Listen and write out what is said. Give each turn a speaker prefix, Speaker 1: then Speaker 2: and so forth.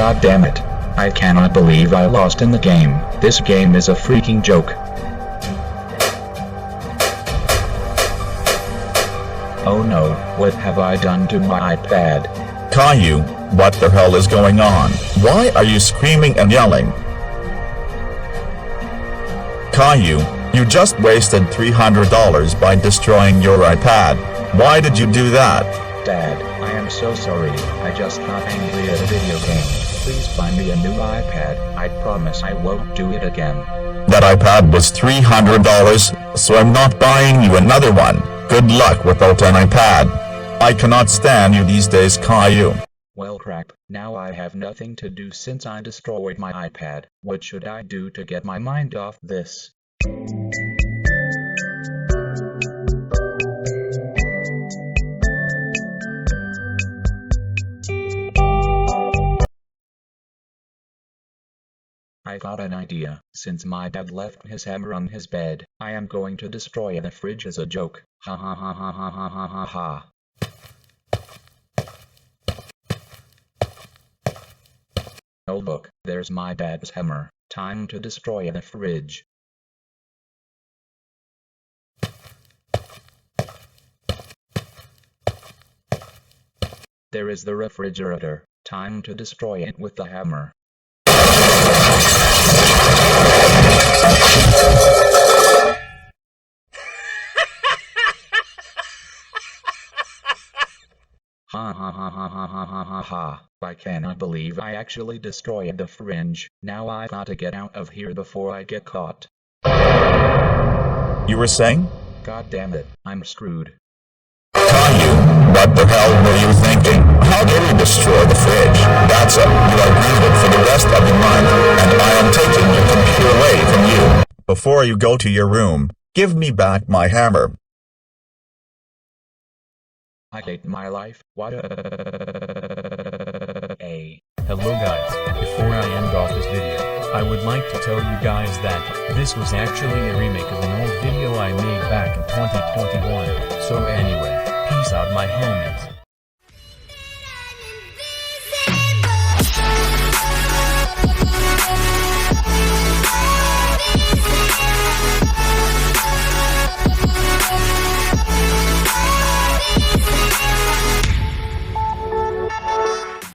Speaker 1: God damn it. I cannot believe I lost in the game. This game is a freaking joke. Oh no, what have I done to my iPad?
Speaker 2: Caillou, what the hell is going on? Why are you screaming and yelling? Caillou, you just wasted $300 by destroying your iPad. Why did you do that?
Speaker 1: Dad, I am so sorry. I just got angry at a video game. Please buy me a new iPad. I promise I won't do it again.
Speaker 2: That iPad was $300, so I'm not buying you another one. Good luck without an iPad. I cannot stand you these days, Caillou.
Speaker 1: Well crap, now I have nothing to do since I destroyed my iPad. What should I do to get my mind off this? I got an idea. Since my dad left his hammer on his bed, I am going to destroy the fridge as a joke. Ha ha ha ha ha ha ha ha ha. Oh look, there's my dad's hammer. Time to destroy the fridge. There is the refrigerator. Time to destroy it with the hammer. Ha ha ha ha ha ha ha ha ha. I cannot believe I actually destroyed the fridge. Now I gotta get out of here before I get caught.
Speaker 2: You were saying?
Speaker 1: God damn it, I'm screwed.
Speaker 2: Caillou, what the hell were you thinking? How dare you destroy the fridge? That's it. You are grounded for the rest of the month, and I am taking your computer away from you. Before you go to your room, give me back my hammer.
Speaker 1: I hate my life. What
Speaker 3: Hello guys, before I end off this video, I would like to tell you guys that this was actually a remake of an old video I made back in 2021. So anyway, peace out my homies.